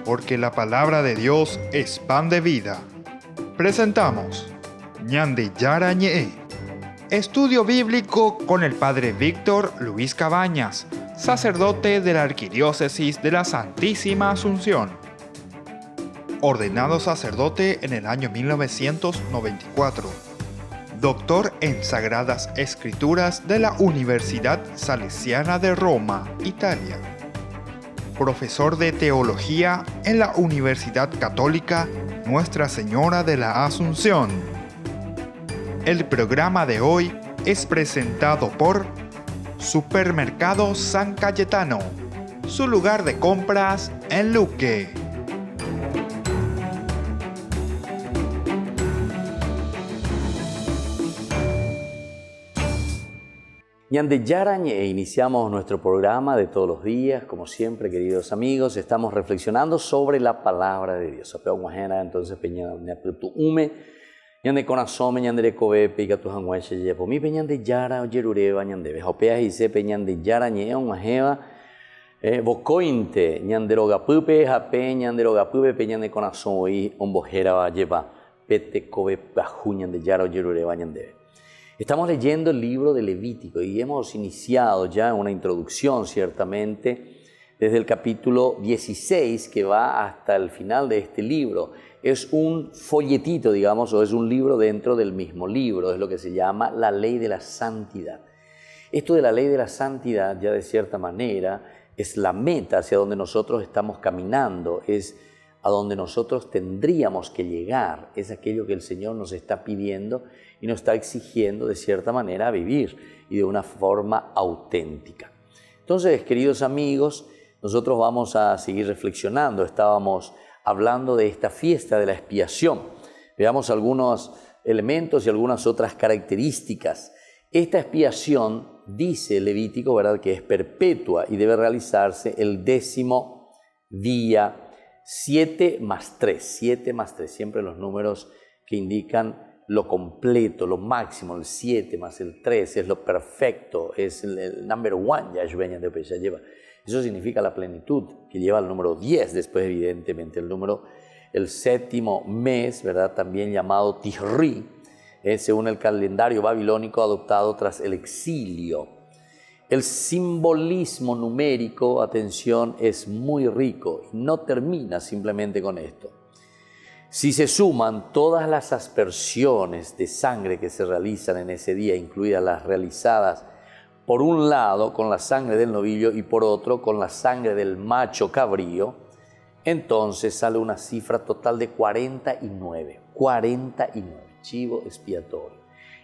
porque la palabra de Dios es pan de vida. Presentamos Ñande Yara Ñe, estudio bíblico con el Padre Víctor Luis Cabañas, sacerdote de la Arquidiócesis de la Santísima Asunción. Ordenado sacerdote en el año 1994. Doctor en Sagradas Escrituras de la Universidad Salesiana de Roma, Italia. Profesor de Teología en la Universidad Católica Nuestra Señora de la Asunción. El programa de hoy es presentado por Supermercado San Cayetano, su lugar de compras en Luque. Ñande Yara Ñe, iniciamos nuestro programa de todos los días, como siempre, queridos amigos, estamos reflexionando sobre la palabra de Dios. Apeo guajena, entonces peña tu ume, ñande corazón, ñande de cobe, pica tu hangueche, yepo mi peñande Yara o yerureva, ñande vejopeas y se peñande Yara Ñe, un guajeva, bocointe, ñande rogapupe, jape, ñande rogapupe, peñande corazón, y un bojera va lleva, pete cobe, bajú, ñande Yara o yerureva, ñande. Estamos leyendo el libro de Levítico y hemos iniciado ya una introducción, ciertamente, desde el capítulo 16 que va hasta el final de este libro. Es un folletito, digamos, o es un libro dentro del mismo libro, es lo que se llama la ley de la santidad. Esto de la ley de la santidad, ya de cierta manera, es la meta hacia donde nosotros estamos caminando, es a donde nosotros tendríamos que llegar, es aquello que el Señor nos está pidiendo y nos está exigiendo de cierta manera a vivir y de una forma auténtica. Entonces, queridos amigos, nosotros vamos a seguir reflexionando. Estábamos hablando de esta fiesta de la expiación. Veamos algunos elementos y algunas otras características. Esta expiación, dice Levítico, ¿verdad?, que es perpetua y debe realizarse el 10º día, 7 más 3, siempre los números que indican lo completo, lo máximo, el 7 más el 3 es lo perfecto, es el number one, ya lleva. Eso significa la plenitud, que lleva el número 10, después evidentemente el 7º mes, ¿verdad?, también llamado Tishri, según el calendario babilónico adoptado tras el exilio. El simbolismo numérico, atención, es muy rico y no termina simplemente con esto. Si se suman todas las aspersiones de sangre que se realizan en ese día, incluidas las realizadas por un lado con la sangre del novillo y por otro con la sangre del macho cabrío, entonces sale una cifra total de 49, chivo expiatorio.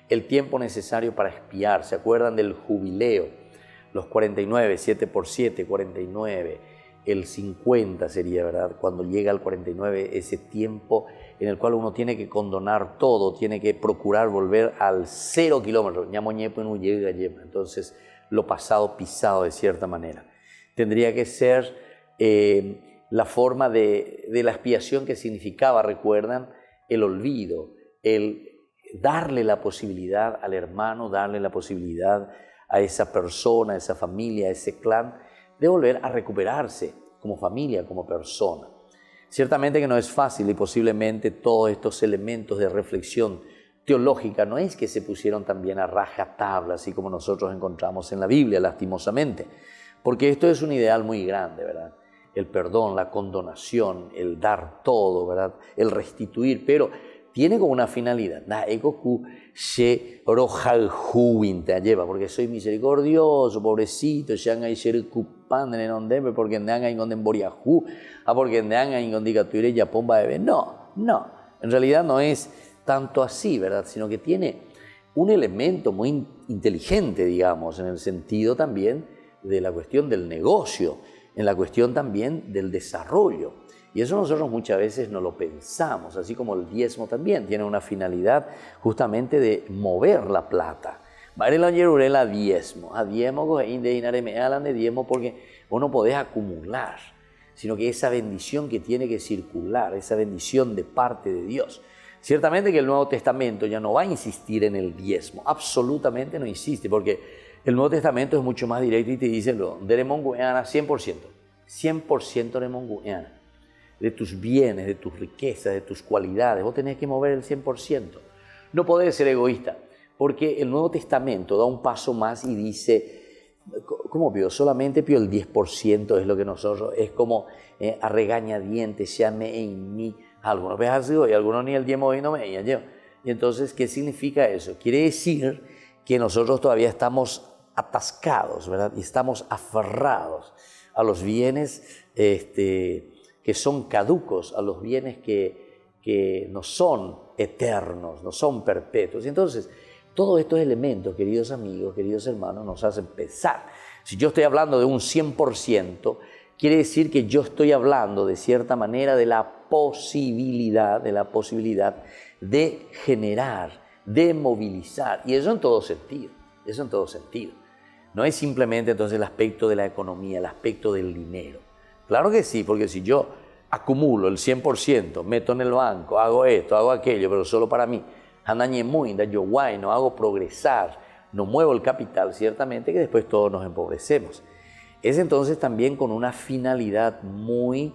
El tiempo necesario para expiar, ¿se acuerdan del jubileo? Los 49, 7 por 7, 49, el 50 sería, ¿verdad? Cuando llega al 49, ese tiempo en el cual uno tiene que condonar todo, tiene que procurar volver al 0 kilómetro. Entonces, lo pasado pisado de cierta manera. Tendría que ser la forma de la expiación que significaba, recuerdan, el olvido, el darle la posibilidad al hermano, darle la posibilidad a esa persona, a esa familia, a ese clan, de volver a recuperarse como familia, como persona. Ciertamente que no es fácil y posiblemente todos estos elementos de reflexión teológica no es que se pusieron también a rajatabla, así como nosotros encontramos en la Biblia, lastimosamente, porque esto es un ideal muy grande, ¿verdad? El perdón, la condonación, el dar todo, ¿verdad? El restituir, pero tiene como una finalidad, porque soy misericordioso, pobrecito, porque no, en realidad no es tanto así, ¿verdad? Sino que tiene un elemento muy inteligente, digamos, en el sentido también de la cuestión del negocio, en la cuestión también del desarrollo. Y eso nosotros muchas veces no lo pensamos, así como el diezmo también tiene una finalidad justamente de mover la plata. A diezmo porque vos no podés acumular, sino que esa bendición que tiene que circular, esa bendición de parte de Dios. Ciertamente que el Nuevo Testamento ya no va a insistir en el diezmo, absolutamente no insiste, porque el Nuevo Testamento es mucho más directo y te dice, 100%, 100% de mongueana. de tus bienes, de tus riquezas, de tus cualidades. Vos tenés que mover el 100%. No podés ser egoísta, porque el Nuevo Testamento da un paso más y dice, ¿cómo pido? Solamente pido el 10% es lo que nosotros, es como a regañadientes, llame en mí. Algunos ves así y algunos ni el diezmo y no me yo. Y entonces, ¿qué significa eso? Quiere decir que nosotros todavía estamos atascados, ¿verdad? Y estamos aferrados a los bienes que son caducos, a los bienes que no son eternos, no son perpetuos. Y entonces, todos estos elementos, queridos amigos, queridos hermanos, nos hacen pensar. Si yo estoy hablando de un 100%, quiere decir que yo estoy hablando, de cierta manera, de la posibilidad de generar, de movilizar. Y eso en todo sentido, No es simplemente entonces el aspecto de la economía, el aspecto del dinero. Claro que sí, porque si yo acumulo el 100%, meto en el banco, hago esto, hago aquello, pero solo para mí, no hago progresar, no muevo el capital, ciertamente que después todos nos empobrecemos. Es entonces también con una finalidad muy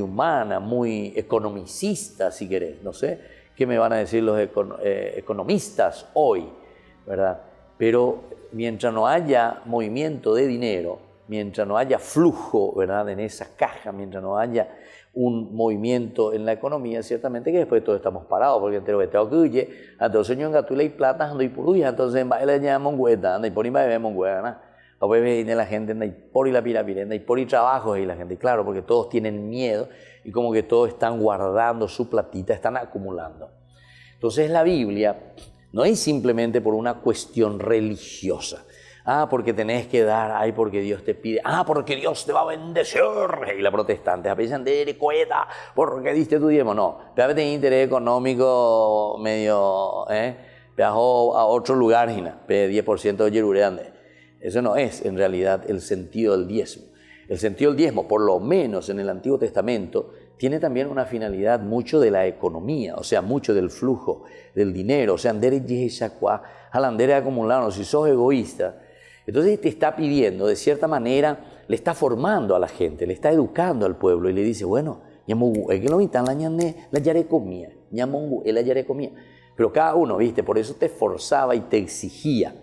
humana, muy economicista, si querés. No sé qué me van a decir los economistas hoy, ¿verdad? Pero mientras no haya movimiento de dinero, mientras no haya flujo, ¿verdad?, en esa caja, mientras no haya un movimiento en la economía, ciertamente que después todos estamos parados, porque entero que tengo que huye, entonces yo engatule y plata, ando y puruya, entonces en baile ya mongueta, anda y por ahí va mongueta, ¿no? A veces viene la gente, anda y por ahí la pirapirenda, y por ahí trabajo y la gente, claro, porque todos tienen miedo y como que todos están guardando su platita, están acumulando. Entonces la Biblia no es simplemente por una cuestión religiosa. Porque tenés que dar, porque Dios te pide, porque Dios te va a bendecir. Y la protestante, piensan de cueta, porque diste tu diezmo. No, pero tenés interés económico medio, viajó a otro lugar, 10% de Yeruré. Eso no es en realidad el sentido del diezmo. El sentido del diezmo, por lo menos en el Antiguo Testamento, tiene también una finalidad mucho de la economía, o sea, mucho del flujo del dinero. O sea, andere acumulando, si sos egoísta, entonces te está pidiendo, de cierta manera, le está formando a la gente, le está educando al pueblo y le dice, bueno, pero cada uno, ¿viste? Por eso te forzaba y te exigía.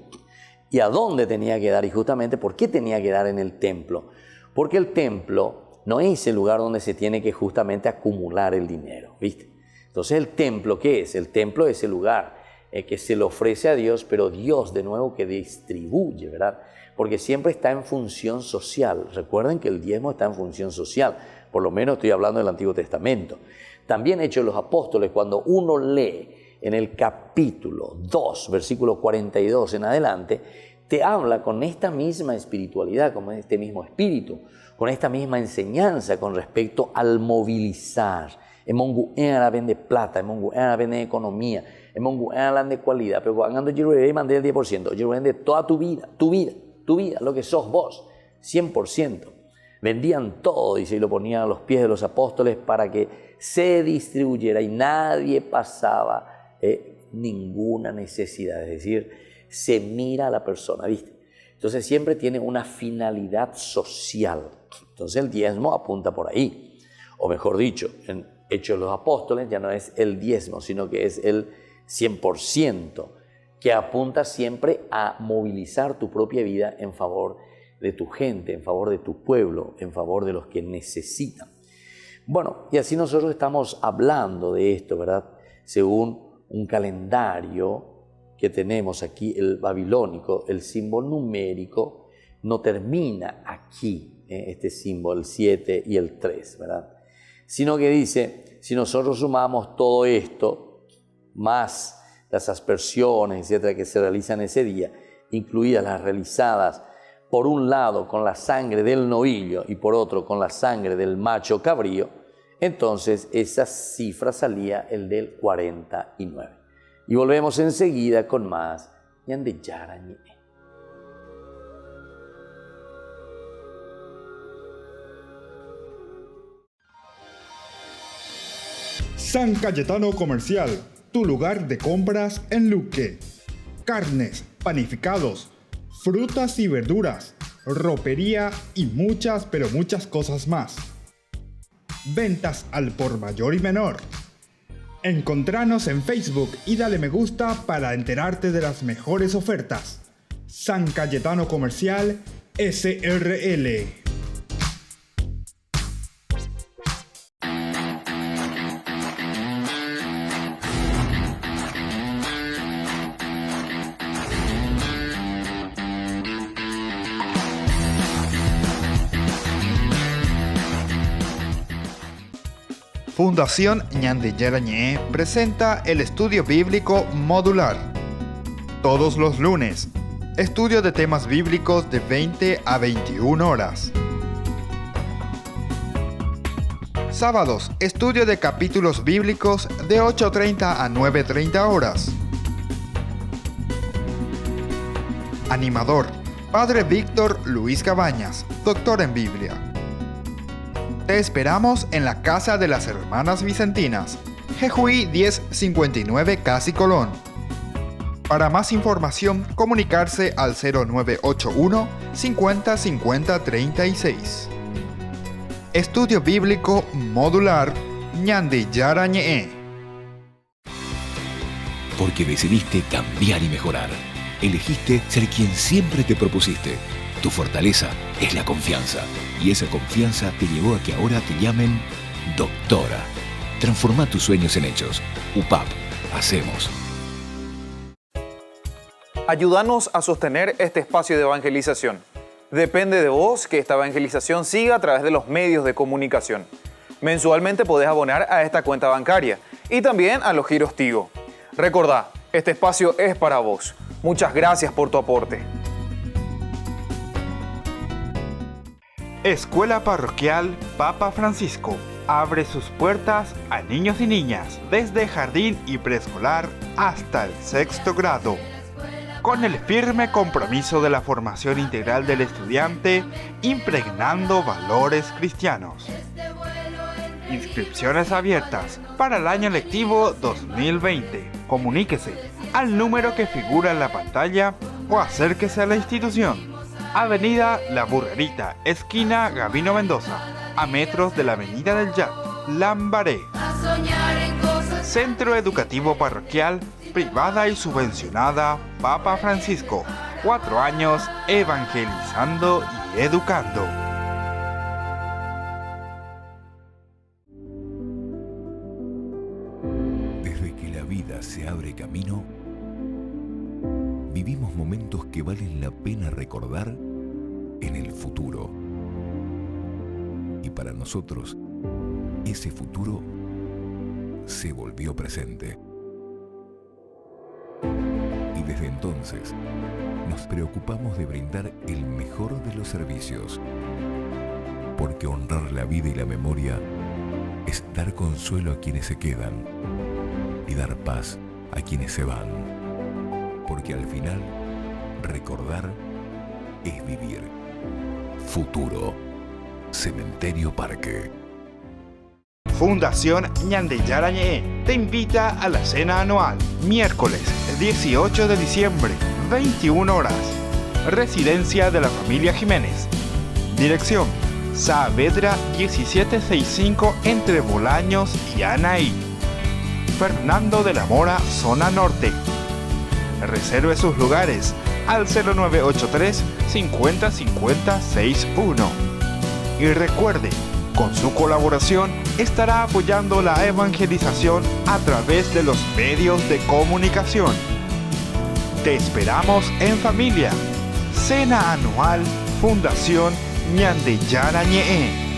¿Y a dónde tenía que dar? Y justamente, ¿por qué tenía que dar en el templo? Porque el templo no es el lugar donde se tiene que justamente acumular el dinero, ¿viste? Entonces, ¿el templo qué es? El templo es el lugar que se le ofrece a Dios, pero Dios de nuevo que distribuye, ¿verdad? Porque siempre está en función social. Recuerden que el diezmo está en función social, por lo menos estoy hablando del Antiguo Testamento. También Hechos de los Apóstoles, cuando uno lee en el capítulo 2, versículo 42 en adelante, te habla con esta misma espiritualidad, con este mismo espíritu, con esta misma enseñanza con respecto al movilizar. En Mongu hablan de plata, en Mongu hablan de economía, en Mongu hablan de cualidad, pero cuando yo mandé el 10%, yo de toda tu vida, lo que sos vos, 100%. Vendían todo, dice, y lo ponían a los pies de los apóstoles para que se distribuyera y nadie pasaba ninguna necesidad. Es decir, se mira a la persona, ¿viste? Entonces siempre tiene una finalidad social. Entonces el diezmo apunta por ahí. O mejor dicho, en Hechos de los Apóstoles ya no es el diezmo, sino que es el 100%, que apunta siempre a movilizar tu propia vida en favor de tu gente, en favor de tu pueblo, en favor de los que necesitan. Bueno, y así nosotros estamos hablando de esto, ¿verdad? Según un calendario que tenemos aquí, el babilónico, el símbolo numérico no termina aquí, este símbolo, el 7 y el 3, ¿verdad? Sino que dice, si nosotros sumamos todo esto, más las aspersiones, etcétera, que se realizan ese día, incluidas las realizadas, por un lado con la sangre del novillo y por otro con la sangre del macho cabrío, entonces esa cifra salía el del 49. Y volvemos enseguida con más Ñande Yarañe. San Cayetano Comercial, tu lugar de compras en Luque. Carnes, panificados, frutas y verduras, ropería y muchas, pero muchas cosas más. ventas al por mayor y menor. Encontranos en Facebook y dale me gusta para enterarte de las mejores ofertas. San Cayetano Comercial SRL. Fundación Ñande Yarañé presenta el estudio bíblico modular. Todos los lunes, estudio de temas bíblicos de 20 a 21 horas. Sábados, estudio de capítulos bíblicos de 8:30 a 9:30 horas. Animador, Padre Víctor Luis Cabañas, doctor en Biblia. Te esperamos en la Casa de las Hermanas Vicentinas, Jejuí 1059 Casi Colón. Para más información, comunicarse al 0981 50 50 36. Estudio Bíblico Modular Ñande Yarañé. Porque decidiste cambiar y mejorar. Elegiste ser quien siempre te propusiste. Tu fortaleza es la confianza. Y esa confianza te llevó a que ahora te llamen doctora. Transforma tus sueños en hechos. UPAP. Hacemos. Ayúdanos a sostener este espacio de evangelización. Depende de vos que esta evangelización siga a través de los medios de comunicación. Mensualmente podés abonar a esta cuenta bancaria y también a los giros Tigo. Recordá, este espacio es para vos. Muchas gracias por tu aporte. Escuela Parroquial Papa Francisco abre sus puertas a niños y niñas desde jardín y preescolar hasta el 6º grado, con el firme compromiso de la formación integral del estudiante, impregnando valores cristianos. Inscripciones abiertas para el año lectivo 2020. Comuníquese al número que figura en la pantalla o acérquese a la institución. Avenida La Burrerita, esquina Gabino Mendoza, a metros de la Avenida del Yat, Lambaré. Centro Educativo Parroquial, privada y subvencionada Papa Francisco. 4 años evangelizando y educando. Desde que la vida se abre camino, vivimos momentos que valen la pena recordar en el futuro. Y para nosotros, ese futuro se volvió presente. Y desde entonces, nos preocupamos de brindar el mejor de los servicios. Porque honrar la vida y la memoria es dar consuelo a quienes se quedan y dar paz a quienes se van. Porque al final, recordar es vivir. Futuro. Cementerio Parque. Fundación Ñande Yarañé te invita a la cena anual, miércoles 18 de diciembre, 21 horas. Residencia de la familia Jiménez. Dirección: Saavedra 1765 entre Bolaños y Anaí. Fernando de la Mora, zona norte. Reserve sus lugares al 0983 50 50 61. Y recuerde, con su colaboración estará apoyando la evangelización a través de los medios de comunicación. Te esperamos en familia. Cena anual Fundación Ñande Yarañé.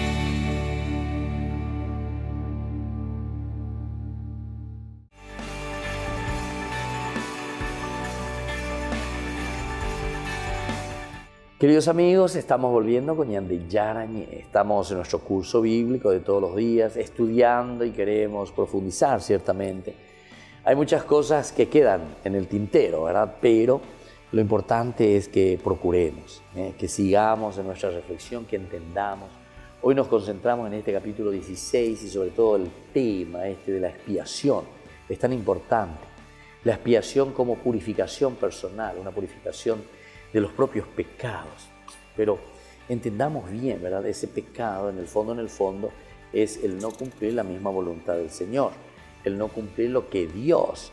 Queridos amigos, estamos volviendo con Ñande Yarañé. Estamos en nuestro curso bíblico de todos los días, estudiando y queremos profundizar ciertamente. Hay muchas cosas que quedan en el tintero, ¿verdad? Pero lo importante es que procuremos, que sigamos en nuestra reflexión, que entendamos. Hoy nos concentramos en este capítulo 16 y sobre todo el tema de la expiación. Es tan importante. La expiación como purificación personal, una purificación de los propios pecados. Pero entendamos bien, ¿verdad? Ese pecado, en el fondo, es el no cumplir la misma voluntad del Señor, el no cumplir lo que Dios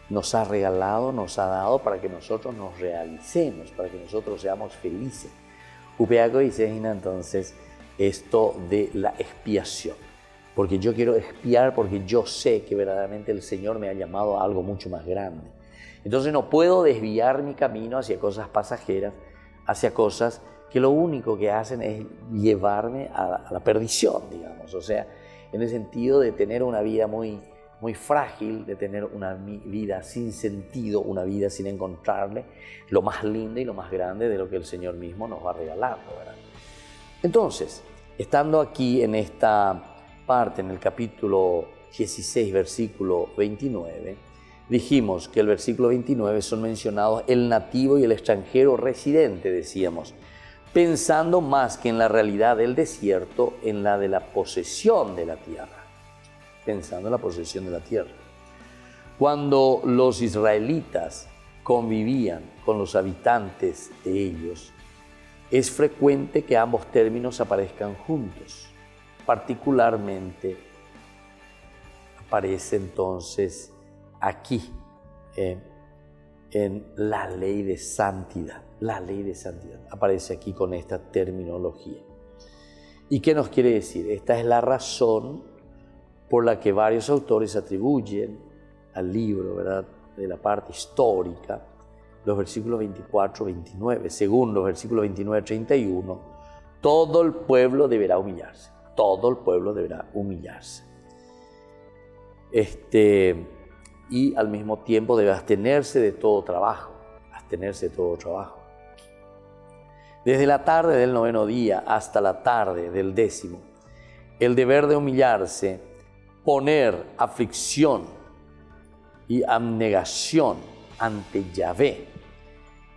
nos ha regalado, nos ha dado para que nosotros nos realicemos, para que nosotros seamos felices. Upeaco dice entonces esto de la expiación, porque yo quiero expiar porque yo sé que verdaderamente el Señor me ha llamado a algo mucho más grande. Entonces no puedo desviar mi camino hacia cosas pasajeras, hacia cosas que lo único que hacen es llevarme a la perdición, digamos. O sea, en el sentido de tener una vida muy frágil, de tener una vida sin sentido, una vida sin encontrarle lo más lindo y lo más grande de lo que el Señor mismo nos va regalando, ¿verdad? Entonces, estando aquí en esta parte, en el capítulo 16, versículo 29, dijimos que el versículo 29 son mencionados el nativo y el extranjero residente, decíamos, pensando más que en la realidad del desierto, en la de la posesión de la tierra. Pensando en la posesión de la tierra. Cuando los israelitas convivían con los habitantes de ellos, es frecuente que ambos términos aparezcan juntos. Particularmente aparece entonces aquí, en la ley de santidad. La ley de santidad aparece aquí con esta terminología. ¿Y qué nos quiere decir? Esta es la razón por la que varios autores atribuyen al libro, ¿verdad?, de la parte histórica, los versículos 24-29. Según los versículos 29-31, todo el pueblo deberá humillarse. Todo el pueblo deberá humillarse. Y al mismo tiempo debe abstenerse de todo trabajo. Abstenerse de todo trabajo. Desde la tarde del 9º día hasta la tarde del 10º, el deber de humillarse, poner aflicción y abnegación ante Yahvé.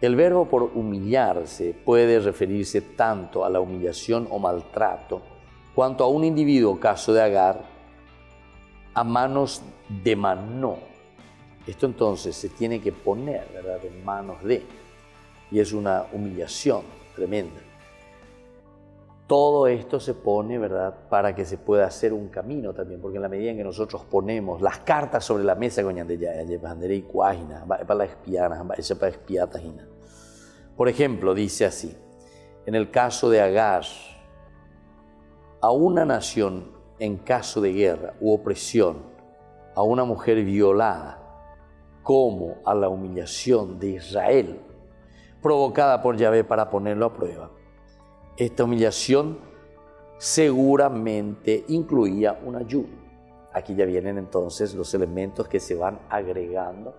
El verbo por humillarse puede referirse tanto a la humillación o maltrato, cuanto a un individuo, caso de Agar, a manos de Manó. Esto entonces se tiene que poner, ¿verdad?, en manos de, y es una humillación tremenda. Todo esto se pone, ¿verdad?, para que se pueda hacer un camino también, porque en la medida en que nosotros ponemos las cartas sobre la mesa, por ejemplo, dice así, en el caso de Agar, a una nación en caso de guerra u opresión, a una mujer violada, como a la humillación de Israel, provocada por Yahvé para ponerlo a prueba. Esta humillación seguramente incluía un ayuno. Aquí ya vienen entonces los elementos que se van agregando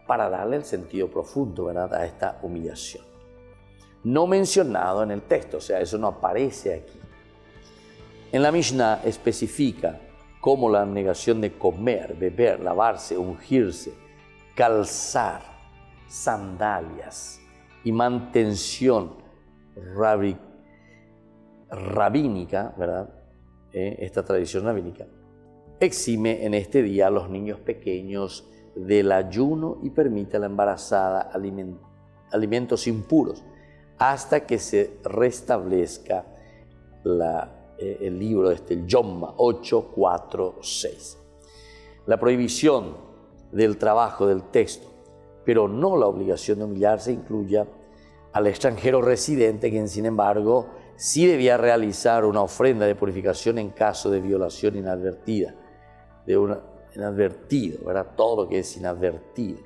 para darle el sentido profundo, ¿verdad?, a esta humillación. No mencionado en el texto, o sea, eso no aparece aquí. En la Mishnah especifica cómo la negación de comer, beber, lavarse, ungirse, calzar sandalias y mantención rabínica, ¿verdad?, esta tradición rabínica, exime en este día a los niños pequeños del ayuno y permite a la embarazada alimentos impuros hasta que se restablezca el libro el Yomma 8:4-6. La prohibición del trabajo del texto, pero no la obligación de humillarse, incluye al extranjero residente, quien sin embargo sí debía realizar una ofrenda de purificación en caso de violación inadvertida, inadvertido, ¿verdad? Todo lo que es inadvertido,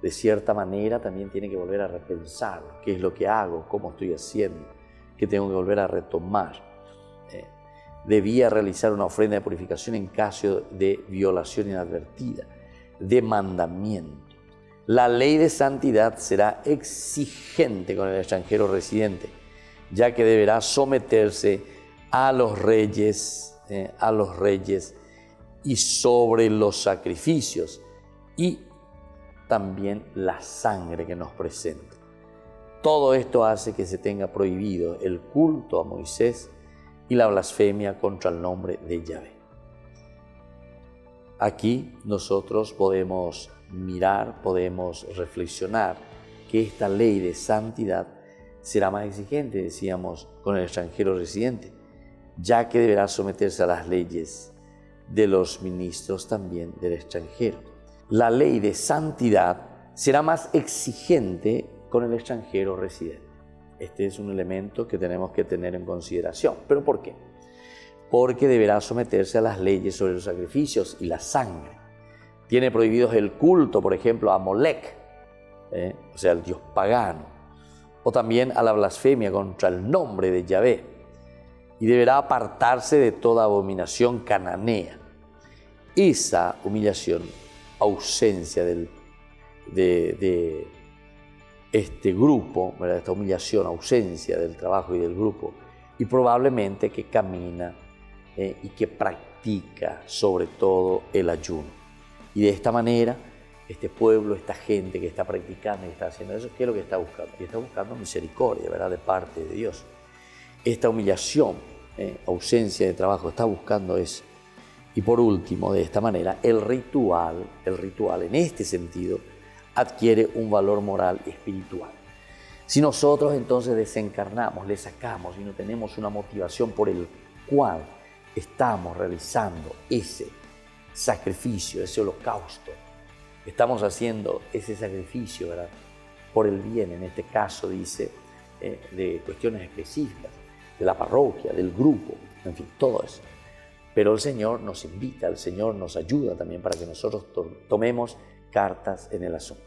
de cierta manera también tiene que volver a repensar qué es lo que hago, cómo estoy haciendo, qué tengo que volver a retomar. Debía realizar una ofrenda de purificación en caso de violación inadvertida, de mandamiento. La ley de santidad será exigente con el extranjero residente, ya que deberá someterse a los reyes y sobre los sacrificios y también la sangre que nos presenta. Todo esto hace que se tenga prohibido el culto a Moisés y la blasfemia contra el nombre de Yahvé. Aquí nosotros podemos mirar, podemos reflexionar que esta ley de santidad será más exigente, decíamos, con el extranjero residente, ya que deberá someterse a las leyes de los ministros también del extranjero. La ley de santidad será más exigente con el extranjero residente. Este es un elemento que tenemos que tener en consideración. ¿Pero por qué? Porque deberá someterse a las leyes sobre los sacrificios y la sangre. Tiene prohibidos el culto, por ejemplo, a Molec, o sea, el dios pagano, o también a la blasfemia contra el nombre de Yahvé, y deberá apartarse de toda abominación cananea. Esa humillación, ausencia de este grupo, ¿verdad? Esta humillación, ausencia del trabajo y del grupo, y probablemente que camina y que practica sobre todo el ayuno. Y de esta manera, este pueblo, esta gente que está practicando y está haciendo eso, ¿qué es lo que está buscando? Y está buscando misericordia, ¿verdad?, de parte de Dios. Esta humillación, ausencia de trabajo, está buscando eso. Y por último, de esta manera, el ritual en este sentido adquiere un valor moral y espiritual. Si nosotros entonces desencarnamos, le sacamos y no tenemos una motivación por el cual estamos realizando ese sacrificio, ese holocausto, estamos haciendo ese sacrificio, ¿verdad?, por el bien, en este caso dice, de cuestiones específicas, de la parroquia, del grupo, en fin, todo eso. Pero el Señor nos invita, el Señor nos ayuda también para que nosotros tomemos cartas en el asunto.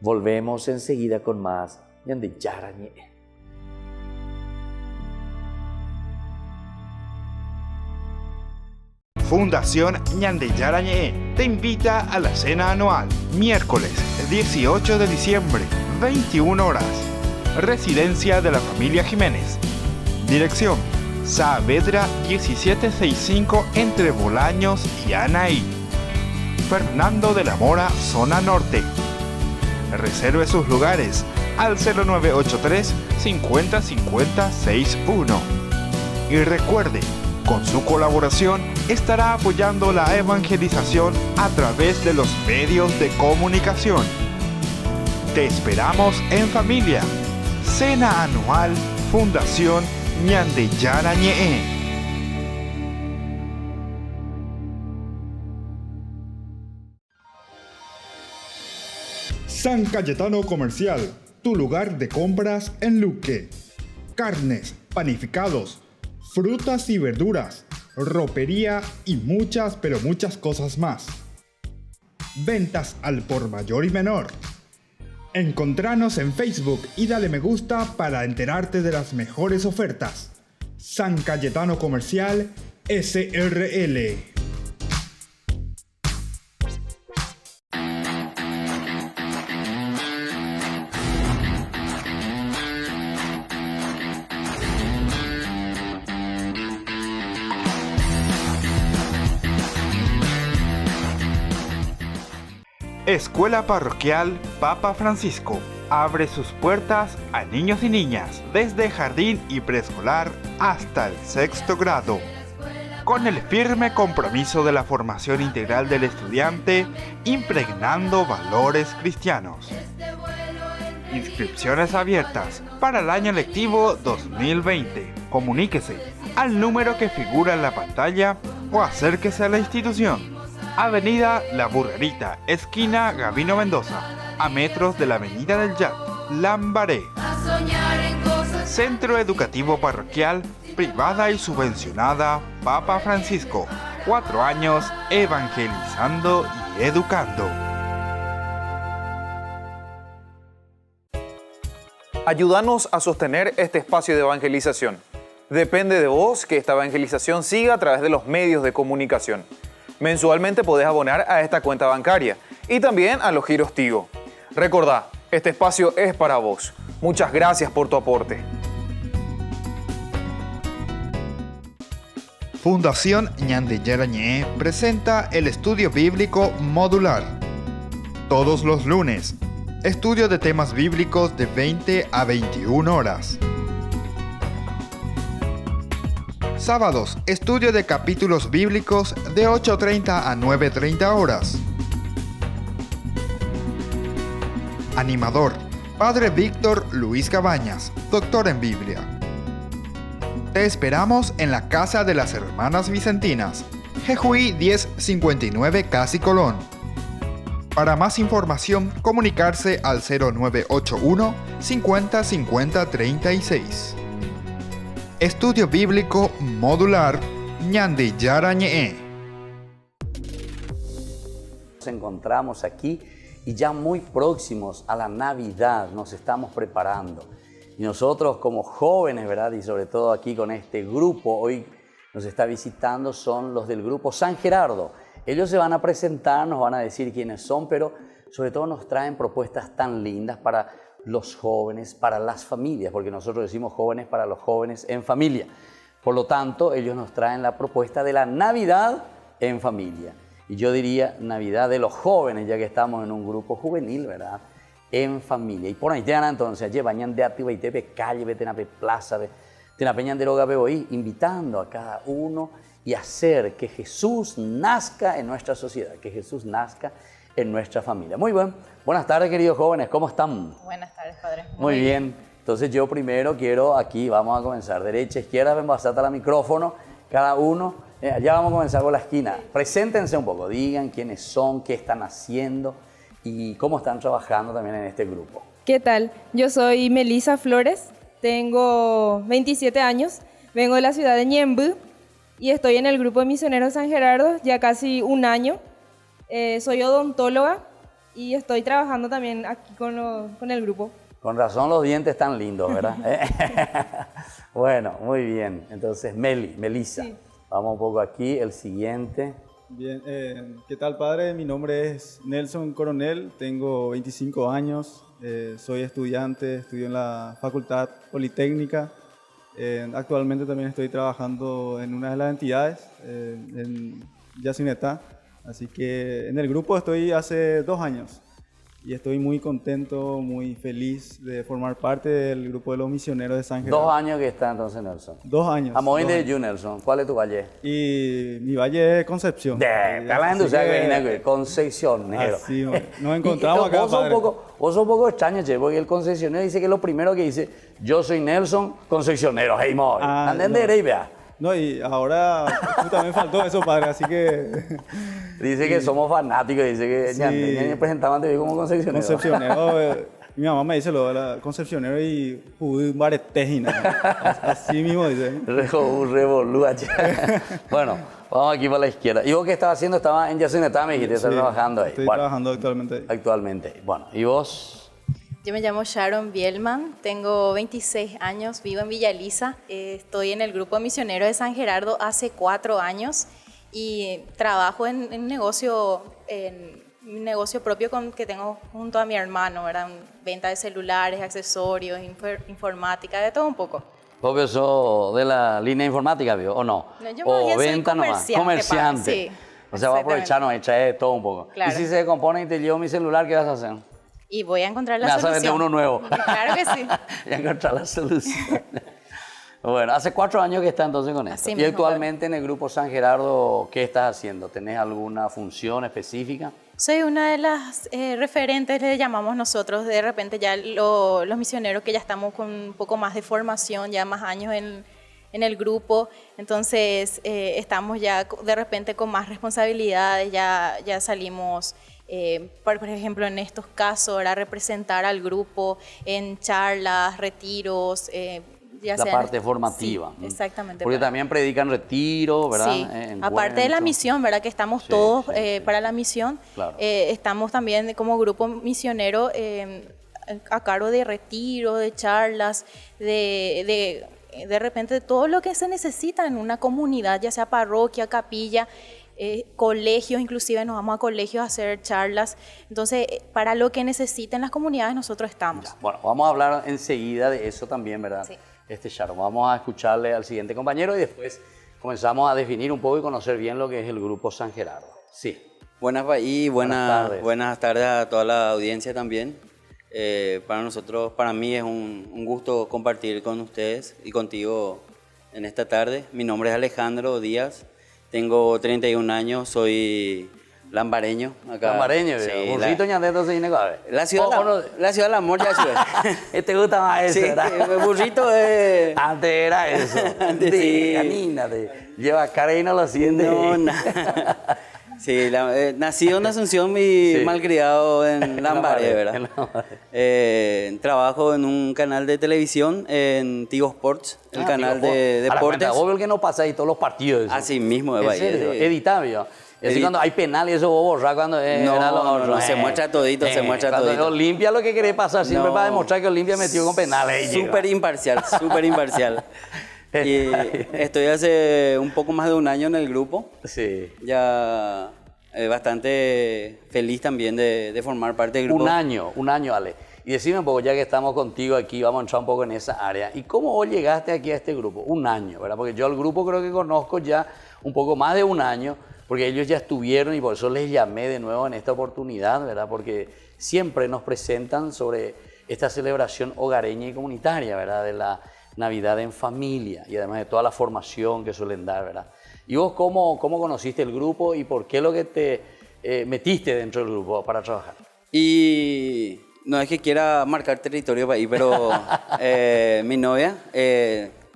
Volvemos enseguida con más Ñande Yarañe. Fundación Ñande Yarañe te invita a la cena anual, miércoles 18 de diciembre, 21 horas. Residencia de la familia Jiménez. Dirección: Saavedra 1765 entre Bolaños y Anaí. Fernando de la Mora, zona norte. Reserve sus lugares al 0983 50 50 61. Y recuerde, con su colaboración estará apoyando la evangelización a través de los medios de comunicación. Te esperamos en familia. Cena anual Fundación Ñande Yarañe. San Cayetano Comercial, tu lugar de compras en Luque. Carnes, panificados, frutas y verduras, ropería y muchas, pero muchas cosas más. Ventas al por mayor y menor. Encontranos en Facebook y dale me gusta para enterarte de las mejores ofertas. San Cayetano Comercial SRL. Escuela Parroquial Papa Francisco abre sus puertas a niños y niñas desde jardín y preescolar hasta el 6º grado, con el firme compromiso de la formación integral del estudiante, impregnando valores cristianos. Inscripciones abiertas para el año lectivo 2020. Comuníquese al número que figura en la pantalla o acérquese a la institución. Avenida La Burrerita, esquina Gabino Mendoza, a metros de la Avenida del Yat, Lambaré. Centro Educativo Parroquial, privada y subvencionada Papa Francisco. 4 años evangelizando y educando. Ayúdanos a sostener este espacio de evangelización. Depende de vos que esta evangelización siga a través de los medios de comunicación. Mensualmente podés abonar a esta cuenta bancaria y también a los giros Tigo. Recordá, este espacio es para vos. Muchas gracias por tu aporte. Fundación Ñande Yarañe presenta el estudio bíblico modular. Todos los lunes, estudio de temas bíblicos de 20 a 21 horas. Sábados, estudio de capítulos bíblicos de 8:30 a 9:30 horas. Animador, Padre Víctor Luis Cabañas, doctor en Biblia. Te esperamos en la Casa de las Hermanas Vicentinas, Jejuí 1059 Casi Colón. Para más información, comunicarse al 0981 50 50 36. Estudio Bíblico Modular Ñande Yarañe. Nos encontramos aquí y ya muy próximos a la Navidad nos estamos preparando. Y nosotros como jóvenes, ¿verdad? Y sobre todo aquí con este grupo, hoy nos está visitando, son los del grupo San Gerardo. Ellos se van a presentar, nos van a decir quiénes son, pero sobre todo nos traen propuestas tan lindas para los jóvenes, para las familias, porque nosotros decimos jóvenes para los jóvenes en familia. Por lo tanto, ellos nos traen la propuesta de la Navidad en familia. Y yo diría Navidad de los jóvenes, ya que estamos en un grupo juvenil, ¿verdad? En familia. Y por ahí te entonces, allí bañan de activa y te ve calle, vete a plaza, te na peñan de loga veo ahí, invitando a cada uno y hacer que Jesús nazca en nuestra sociedad, que Jesús nazca en nuestra familia. Muy bien. Buenas tardes, queridos jóvenes. ¿Cómo están? Buenas tardes, padre. Muy bien. Entonces yo primero quiero, aquí vamos a comenzar, derecha, izquierda, ven pasar al micrófono, cada uno. Ya vamos a comenzar con la esquina. Preséntense un poco, digan quiénes son, qué están haciendo y cómo están trabajando también en este grupo. ¿Qué tal? Yo soy Melissa Flores, tengo 27 años, vengo de la ciudad de Ñemby y estoy en el grupo de misioneros San Gerardo ya casi un año. Soy odontóloga y estoy trabajando también aquí con el grupo. Con razón los dientes están lindos, ¿verdad? Bueno, muy bien. Entonces, Melissa. Sí. Vamos un poco aquí, el siguiente. Bien, ¿qué tal, padre? Mi nombre es Nelson Coronel, tengo 25 años, soy estudiante, estudio en la Facultad Politécnica. Actualmente también estoy trabajando en una de las entidades, en Yacinetá, así que en el grupo estoy hace 2 años. Y estoy muy contento, muy feliz de formar parte del grupo de los misioneros de San Gerardo. 2 años que está entonces, Nelson. 2 años. Vamos a ir de Nelson. ¿Cuál es tu valle? Y mi valle es Concepción. Concesionero. Así, nos encontramos acá, padre. Vos sos un poco extraño, che, porque el concesionero dice que lo primero que dice, yo soy Nelson, concesionero. Hey, mo. No, y ahora también faltó eso, padre, así que... Dice que somos fanáticos, dice que ya presentaban te como concepcionero. Concepcionero, mi mamá me dice lo de la concepcionero y un baretejina. Así mismo dice. Bueno, vamos aquí para la izquierda. ¿Y vos qué estabas haciendo? Estaba en Yacinetá, me dijiste, estás trabajando ahí. Estoy trabajando actualmente. Actualmente. Bueno, ¿y vos? Yo me llamo Sharon Bielman, tengo 26 años, vivo en Villa Elisa, estoy en el grupo misionero de San Gerardo hace 4 años y trabajo en un negocio propio que tengo junto a mi hermano, ¿verdad? Venta de celulares, accesorios, informática, de todo un poco. ¿Vos sos de la línea informática, o no? No, yo o venta nomás. Comerciante. Sí, o sea, va a aprovecharnos y traer todo un poco. Claro. Y si se descompone y te llevo mi celular, ¿qué vas a hacer? Y voy a encontrar la solución. Vas a vender uno nuevo. Claro que sí. Y a encontrar la solución. Bueno, hace 4 años que estás entonces con esto. Así y mismo, actualmente en el Grupo San Gerardo, ¿qué estás haciendo? ¿Tenés alguna función específica? Soy una de las referentes, le llamamos nosotros, de repente ya los misioneros que ya estamos con un poco más de formación, ya más años en el grupo, entonces estamos ya de repente con más responsabilidades, ya salimos... por ejemplo, en estos casos, era representar al grupo en charlas, retiros, ya la parte formativa. Sí, exactamente. Porque también predican retiro, ¿verdad? Sí, aparte de la misión, ¿verdad? Que estamos todos para la misión. Claro. Estamos también como grupo misionero a cargo de retiro, de charlas, de repente todo lo que se necesita en una comunidad, ya sea parroquia, capilla, colegios, inclusive nos vamos a colegios a hacer charlas. Entonces, para lo que necesiten las comunidades, nosotros estamos. Ya, bueno, vamos a hablar enseguida de eso también, ¿verdad? Sí. Sharon, vamos a escucharle al siguiente compañero y después comenzamos a definir un poco y conocer bien lo que es el Grupo San Gerardo. Sí. Buenas tardes a toda la audiencia también. Para mí es un gusto compartir con ustedes y contigo en esta tarde. Mi nombre es Alejandro Díaz, tengo 31 años, soy lambareño. Acá. Lambareño, sí, burrito ñandeto se viene a ver. La ciudad del amor ya es. ¿Te gusta más eso, Sí, verdad? el burrito es... Antes era eso. Antes sí. Imagínate. Lleva cara y no lo siente. No, nada. Sí, nacido en Asunción y malcriado en Lambaré, ¿verdad? Trabajo en un canal de televisión, en Tigo Sports, el canal de deportes. Vos ves que no pasáis todos los partidos. Así mismo, ¿En serio? Editable. Es decir, cuando hay penal y eso vos borrás cuando no, se muestra todito, se muestra cuando todito. Olimpia lo que querés pasar siempre para demostrar que Olimpia metió con penales. Súper imparcial, súper imparcial. Y estoy hace un poco más de un año en el grupo. Sí. Ya bastante feliz también de formar parte del grupo. Un año, Ale. Y decime un poco, ya que estamos contigo aquí, vamos a entrar un poco en esa área. ¿Y cómo vos llegaste aquí a este grupo? Un año, ¿verdad? Porque yo al grupo creo que conozco ya un poco más de un año, porque ellos ya estuvieron y por eso les llamé de nuevo en esta oportunidad, ¿verdad? Porque siempre nos presentan sobre esta celebración hogareña y comunitaria, ¿verdad? De la Navidad en familia y además de toda la formación que suelen dar, ¿verdad? ¿Y vos cómo conociste el grupo y por qué lo que te metiste dentro del grupo para trabajar? Y no es que quiera marcar territorio para ahí, pero mi novia